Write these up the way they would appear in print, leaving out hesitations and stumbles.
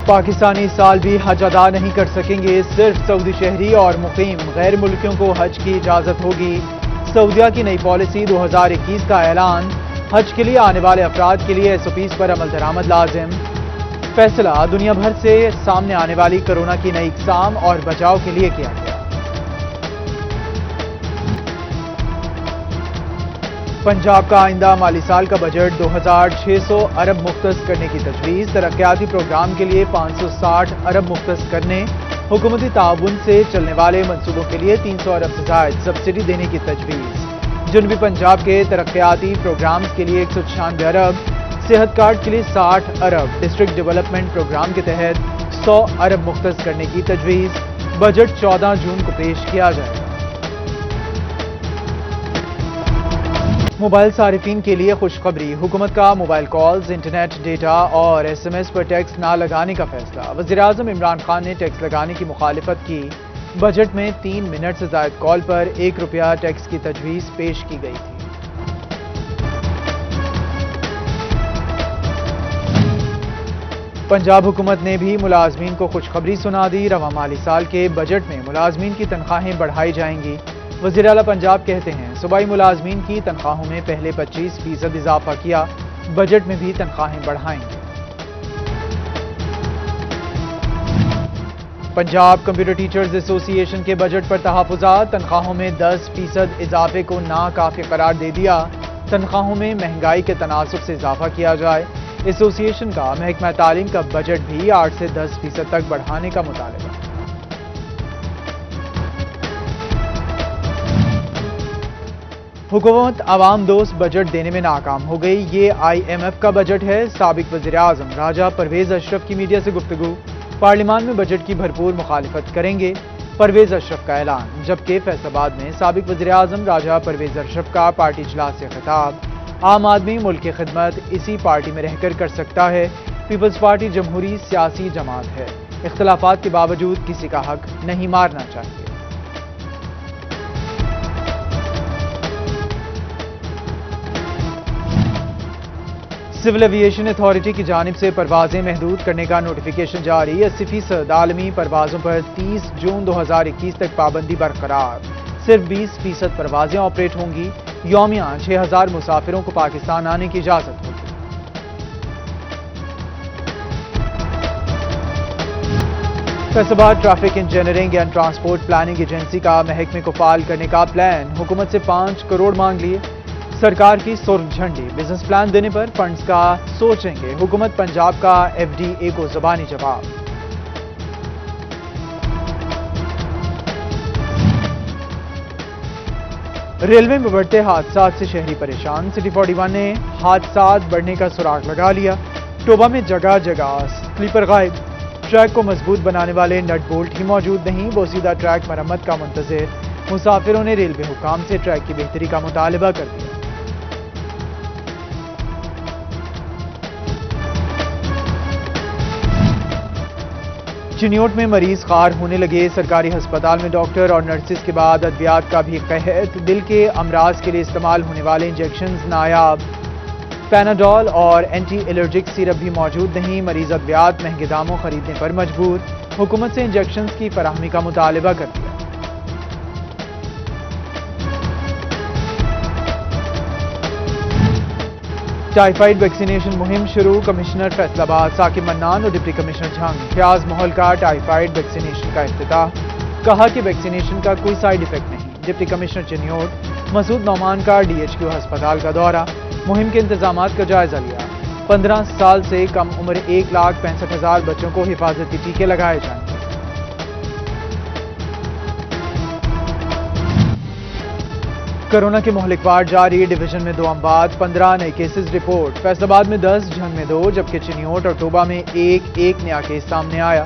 پاکستانی اس سال بھی حج ادا نہیں کر سکیں گے، صرف سعودی شہری اور مقیم غیر ملکیوں کو حج کی اجازت ہوگی۔ سعودیہ کی نئی پالیسی 2021 کا اعلان، حج کے لیے آنے والے افراد کے لیے SOPs پر عمل درآمد لازم۔ فیصلہ دنیا بھر سے سامنے آنے والی کورونا کی نئی اقسام اور بچاؤ کے لیے کیا گیا۔ پنجاب کا آئندہ مالی سال کا بجٹ 2600 ارب مختص کرنے کی تجویز، ترقیاتی پروگرام کے لیے 560 ارب مختص کرنے، حکومتی تعاون سے چلنے والے منصوبوں کے لیے 300 ارب سے زائد سبسڈی دینے کی تجویز۔ جنوبی پنجاب کے ترقیاتی پروگرامز کے لیے 196 ارب، صحت کارڈ کے لیے 60 ارب، ڈسٹرکٹ ڈیولپمنٹ پروگرام کے تحت 100 ارب مختص کرنے کی تجویز۔ بجٹ 14 جون کو پیش کیا جائے گا۔ موبائل صارفین کے لیے خوشخبری، حکومت کا موبائل کالز، انٹرنیٹ ڈیٹا اور SMS پر ٹیکس نہ لگانے کا فیصلہ۔ وزیراعظم عمران خان نے ٹیکس لگانے کی مخالفت کی۔ بجٹ میں 3 منٹ سے زائد کال پر 1 روپیہ ٹیکس کی تجویز پیش کی گئی تھی۔ پنجاب حکومت نے بھی ملازمین کو خوشخبری سنا دی، رواں مالی سال کے بجٹ میں ملازمین کی تنخواہیں بڑھائی جائیں گی۔ وزیر اعلیٰ پنجاب کہتے ہیں صوبائی ملازمین کی تنخواہوں میں پہلے 25% اضافہ کیا، بجٹ میں بھی تنخواہیں بڑھائیں گے۔ پنجاب کمپیوٹر ٹیچرز ایسوسی ایشن کے بجٹ پر تحفظات، تنخواہوں میں 10% اضافے کو ناکافی قرار دے دیا، تنخواہوں میں مہنگائی کے تناسب سے اضافہ کیا جائے۔ ایسوسی ایشن کا محکمہ تعلیم کا بجٹ بھی 8 سے 10% تک بڑھانے کا مطالبہ۔ حکومت عوام دوست بجٹ دینے میں ناکام ہو گئی، یہ IMF کا بجٹ ہے۔ سابق وزیر اعظم راجہ پرویز اشرف کی میڈیا سے گفتگو، پارلیمان میں بجٹ کی بھرپور مخالفت کریں گے، پرویز اشرف کا اعلان۔ جبکہ فیصل آباد میں سابق وزیر اعظم راجہ پرویز اشرف کا پارٹی اجلاس سے خطاب، عام آدمی ملک کی خدمت اسی پارٹی میں رہ کر کر سکتا ہے، پیپلز پارٹی جمہوری سیاسی جماعت ہے، اختلافات کے باوجود کسی کا حق نہیں مارنا چاہیے۔ سول ایویشن اتھارٹی کی جانب سے پروازیں محدود کرنے کا نوٹیفیکیشن جاری، 80% عالمی پروازوں پر 30 جون 2021 تک پابندی برقرار، صرف 20% پروازیں آپریٹ ہوں گی، یومیہ 6000 مسافروں کو پاکستان آنے کی اجازت ہوگی۔ فیصل آباد traffic engineering and transport planning agency کا محکمے کو فعال کرنے کا پلان، حکومت سے 5 کروڑ مانگ لیے، سرکار کی سرخ جھنڈی، بزنس پلان دینے پر فنڈز کا سوچیں گے، حکومت پنجاب کا FDA کو زبانی جواب۔ ریلوے میں بڑھتے حادثات سے شہری پریشان، سٹی 41 نے حادثات بڑھنے کا سراغ لگا لیا، ٹوبہ میں جگہ جگہ سلیپر غائب، ٹریک کو مضبوط بنانے والے نٹ بولٹ ہی موجود نہیں، بوسیدہ ٹریک مرمت کا منتظر، مسافروں نے ریلوے حکام سے ٹریک کی بہتری کا مطالبہ کر دیا۔ چنیوٹ میں مریض خوار ہونے لگے، سرکاری ہسپتال میں ڈاکٹر اور نرسز کے بعد ادویات کا بھی قحط، دل کے امراض کے لیے استعمال ہونے والے انجیکشنز نایاب، پیناڈول اور اینٹی الرجک سیرپ بھی موجود نہیں، مریض ادویات مہنگے داموں خریدنے پر مجبور، حکومت سے انجیکشنز کی فراہمی کا مطالبہ کر دیا۔ ٹائیفائیڈ ویکسینیشن مہم شروع، کمشنر فیصل آباد ثاقب منان اور ڈپٹی کمشنر جھنگ فیاض محل کا ٹائیفائیڈ ویکسینیشن کا افتتاح، کہا کہ ویکسینیشن کا کوئی سائیڈ ایفیکٹ نہیں۔ ڈپٹی کمشنر چنیوٹ مسعود نعمان کا DHQ ہسپتال کا دورہ، مہم کے انتظامات کا جائزہ لیا، 15 سال سے کم عمر 1,65,000 بچوں کو حفاظتی ٹیکے لگائے جائیں گے۔ کرونا کے مہلک وار جاری، ڈویژن میں 2 اموات، 15 نئے کیسز رپورٹ، فیصل آباد میں 10، جھنگ میں 2، جبکہ چنیوٹ اور ٹوبہ میں ایک نیا کیس سامنے آیا۔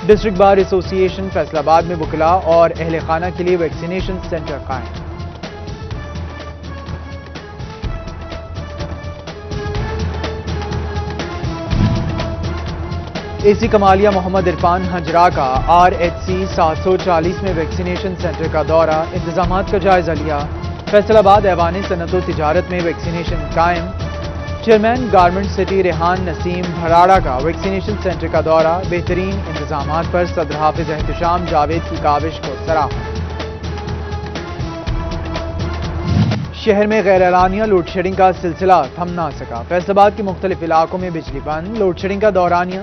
ڈسٹرکٹ بار ایسوسی ایشن فیصل آباد میں وکلاء اور اہل خانہ کے لیے ویکسینیشن سینٹر قائم۔ AC کمالیہ محمد عرفان ہنجرا کا RHC 740 میں ویکسینیشن سینٹر کا دورہ، انتظامات کا جائزہ لیا، فیصل آباد ایوان صنعت و تجارت میں ویکسینیشن قائم، چیئرمین گارمنٹ سٹی ریحان نسیم بھراڑا کا ویکسینیشن سینٹر کا دورہ، بہترین انتظامات پر صدر حافظ احتشام جاوید کی کاوش کو سراہا۔ شہر میں غیر اعلانیہ لوڈ شیڈنگ کا سلسلہ تھم نہ سکا، فیصل آباد کے مختلف علاقوں میں بجلی بند، لوڈ شیڈنگ کا دورانیہ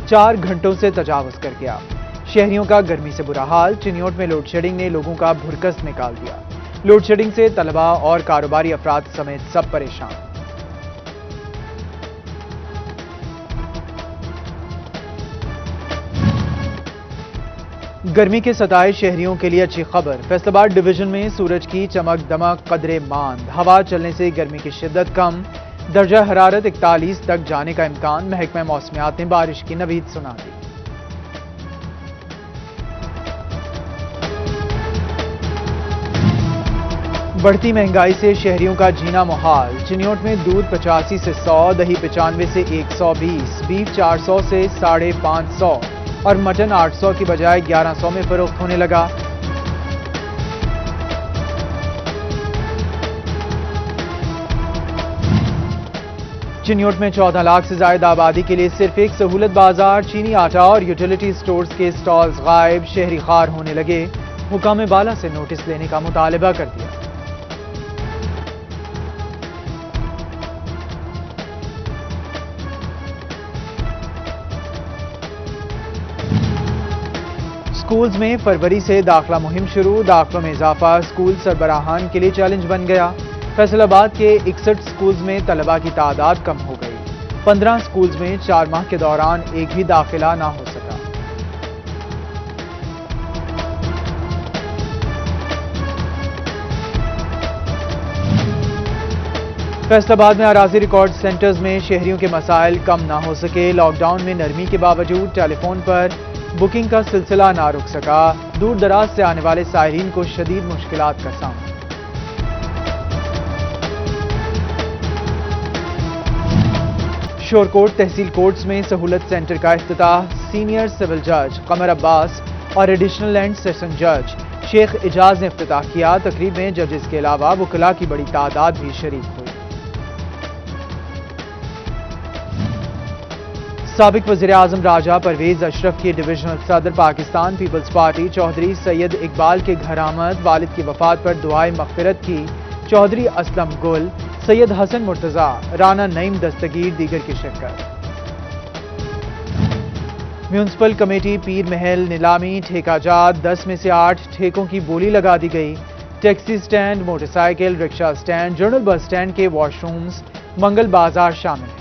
4 گھنٹوں سے تجاوز کر گیا۔ شہریوں کا گرمی سے برا حال، چنیوٹ میں لوڈ شیڈنگ نے لوگوں کا بھرکس نکال دیا۔ لوڈ شیڈنگ سے طلبہ اور کاروباری افراد سمیت سب پریشان۔ گرمی کے ستائے شہریوں کے لیے اچھی خبر، فیصل آباد ڈویژن میں سورج کی چمک دمک قدرے ماند، ہوا چلنے سے گرمی کی شدت کم، درجہ حرارت 41 تک جانے کا امکان، محکمہ موسمیات نے بارش کی نوید سنا دی۔ بڑھتی مہنگائی سے شہریوں کا جینا محال، چنیوٹ میں دودھ 85 سے 100، دہی 95 سے 120، بیف 400 سے 550 اور مٹن 800 کی بجائے 1100 میں فروخت ہونے لگا۔ چنیوٹ میں 14 لاکھ سے زائد آبادی کے لیے صرف ایک سہولت بازار، چینی آٹا اور یوٹیلیٹی سٹورز کے سٹالز غائب، شہری خوار ہونے لگے، حکام بالا سے نوٹس لینے کا مطالبہ کر دیا۔ اسکولز میں فروری سے داخلہ مہم شروع، داخلوں میں اضافہ اسکول سربراہان کے لیے چیلنج بن گیا۔ فیصل آباد کے 61 اسکولز میں طلباء کی تعداد کم ہو گئی، 15 اسکولز میں 4 ماہ کے دوران ایک بھی داخلہ نہ ہو سکا۔ فیصل آباد میں اراضی ریکارڈ سینٹرز میں شہریوں کے مسائل کم نہ ہو سکے، لاک ڈاؤن میں نرمی کے باوجود ٹیلی فون پر بکنگ کا سلسلہ نہ رک سکا، دور دراز سے آنے والے سائرین کو شدید مشکلات کا سامنا۔ شورکوٹ تحصیل کورٹس میں سہولت سینٹر کا افتتاح، سینئر سول جج قمر عباس اور ایڈیشنل اینڈ سیشن جج شیخ اجاز نے افتتاح کیا۔ تقریب میں ججز کے علاوہ وکلاء کی بڑی تعداد بھی شریک ہوئی۔ سابق وزیر اعظم راجہ پرویز اشرف کی ڈویژنل صدر پاکستان پیپلز پارٹی چودھری سید اقبال کے گھر آمد، والد کی وفات پر دعائے مغفرت کی، چودھری اسلم گل، سید حسن مرتضیٰ، رانا نعیم دستگیر دیگر کی شرکت۔ میونسپل کمیٹی پیر محل نیلامی، ٹھیکہ جات 10 میں سے 8 ٹھیکوں کی بولی لگا دی گئی، ٹیکسی سٹینڈ، موٹر سائیکل، رکشہ سٹینڈ، جنرل بس سٹینڈ کے واش رومز، منگل بازار شامل ہیں۔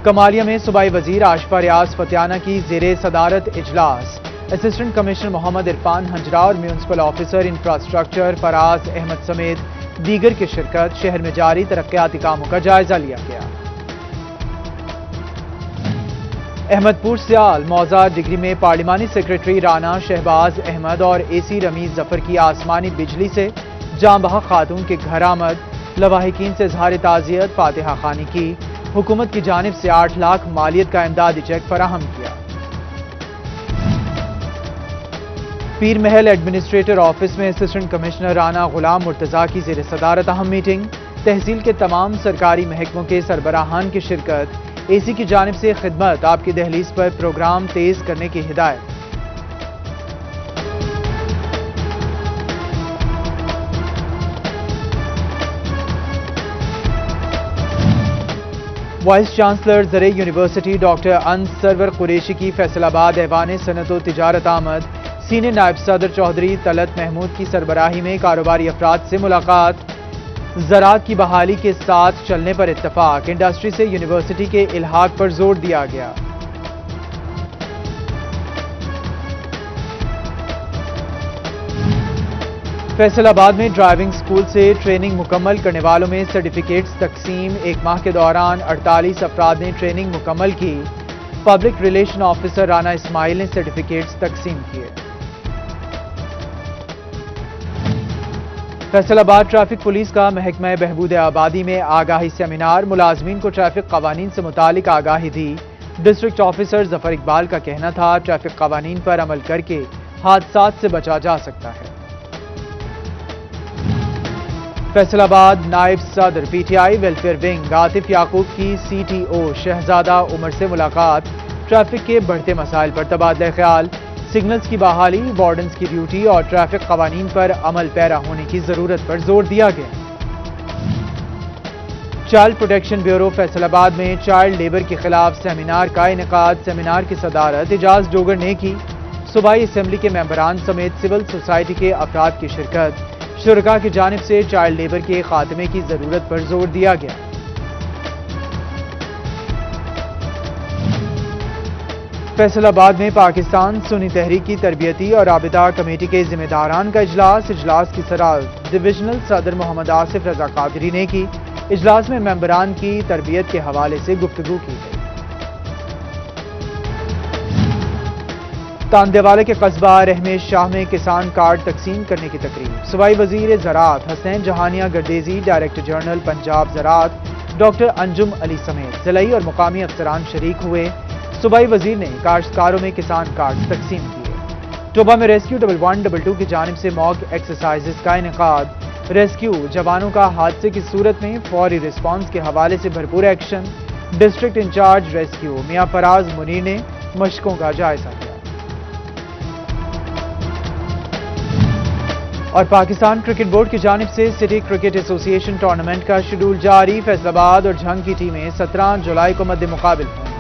کمالیہ میں صوبائی وزیر آشفا ریاض فتیانہ کی زیر صدارت اجلاس، اسسٹنٹ کمشنر محمد عرفان ہنجرا اور میونسپل آفیسر انفراسٹرکچر فراز احمد سمیت دیگر کی شرکت، شہر میں جاری ترقیاتی کاموں کا جائزہ لیا گیا۔ احمد پور سیال موضع ڈگری میں پارلیمانی سیکریٹری رانا شہباز احمد اور اے سی رمیز ظفر کی آسمانی بجلی سے جاں بحق خاتون کے گھر آمد، لواحقین سے اظہار تعزیت، فاتحہ خوانی کی، حکومت کی جانب سے 8 لاکھ مالیت کا امدادی چیک فراہم کیا۔ پیر محل ایڈمنسٹریٹر آفس میں اسسٹنٹ کمشنر رانا غلام مرتضیٰ کی زیر صدارت اہم میٹنگ، تحصیل کے تمام سرکاری محکموں کے سربراہان کی شرکت، اے سی کی جانب سے خدمت آپ کی دہلیز پر پروگرام تیز کرنے کی ہدایت۔ وائس چانسلر زر یونیورسٹی ڈاکٹر انس سرور قریشی کی فیصل آباد ایوان صنعت و تجارت آمد، سینئر نائب صدر چودھری طلعت محمود کی سربراہی میں کاروباری افراد سے ملاقات، زراعت کی بحالی کے ساتھ چلنے پر اتفاق، انڈسٹری سے یونیورسٹی کے الحاق پر زور دیا گیا۔ فیصل آباد میں ڈرائیونگ سکول سے ٹریننگ مکمل کرنے والوں میں سرٹیفکیٹس تقسیم، 1 ماہ کے دوران 48 افراد نے ٹریننگ مکمل کی، پبلک ریلیشن آفیسر رانا اسماعیل نے سرٹیفکیٹس تقسیم کیے۔ فیصل آباد ٹریفک پولیس کا محکمہ بہبود آبادی میں آگاہی سیمینار، ملازمین کو ٹریفک قوانین سے متعلق آگاہی دی، ڈسٹرکٹ آفیسر ظفر اقبال کا کہنا تھا ٹریفک قوانین پر عمل کر کے حادثات سے بچا جا سکتا ہے۔ فیصل آباد نائب صدر P T I welfare wing Atif Yaqoob کی سی ٹی او شہزادہ عمر سے ملاقات، ٹریفک کے بڑھتے مسائل پر تبادلہ خیال، سگنلز کی بحالی، وارڈنز کی ڈیوٹی اور ٹریفک قوانین پر عمل پیرا ہونے کی ضرورت پر زور دیا گیا۔ چائلڈ پروٹیکشن بیورو فیصل آباد میں چائلڈ لیبر کے خلاف سیمینار کا انعقاد، سیمینار کی صدارت اعجاز ڈوگر نے کی، صوبائی اسمبلی کے ممبران سمیت سول سوسائٹی کے افراد کی شرکت، شرکاء کی جانب سے چائلڈ لیبر کے خاتمے کی ضرورت پر زور دیا گیا۔ فیصل آباد میں پاکستان سنی تحریک کی تربیتی اور رابطہ کمیٹی کے ذمہ داران کا اجلاس کی صدارت ڈویژنل صدر محمد آصف رضا قادری نے کی، اجلاس میں ممبران کی تربیت کے حوالے سے گفتگو کی گئی۔ تاندیوالے کے قصبہ رحمت شاہ میں کسان کارڈ تقسیم کرنے کی تقریب، صوبائی وزیر زراعت حسین جہانیہ گردیزی، ڈائریکٹر جنرل پنجاب زراعت ڈاکٹر انجم علی سمیت ضلعی اور مقامی افسران شریک ہوئے۔ صوبائی وزیر نے کاشتکاروں میں کسان کارڈ تقسیم کیے۔ ٹوبہ میں ریسکیو 1122 کی جانب سے موک ایکسرسائزز کا انعقاد، ریسکیو جوانوں کا حادثے کی صورت میں فوری رسپانس کے حوالے سے بھرپور ایکشن، ڈسٹرکٹ انچارج ریسکیو میاں فراز منیر نے مشقوں کا جائزہ لیا۔ اور پاکستان کرکٹ بورڈ کی جانب سے سٹی کرکٹ ایسوسی ایشن ٹورنامنٹ کا شیڈول جاری، فیصل آباد اور جھنگ کی ٹیمیں 17 جولائی کو مد مقابل ہوں۔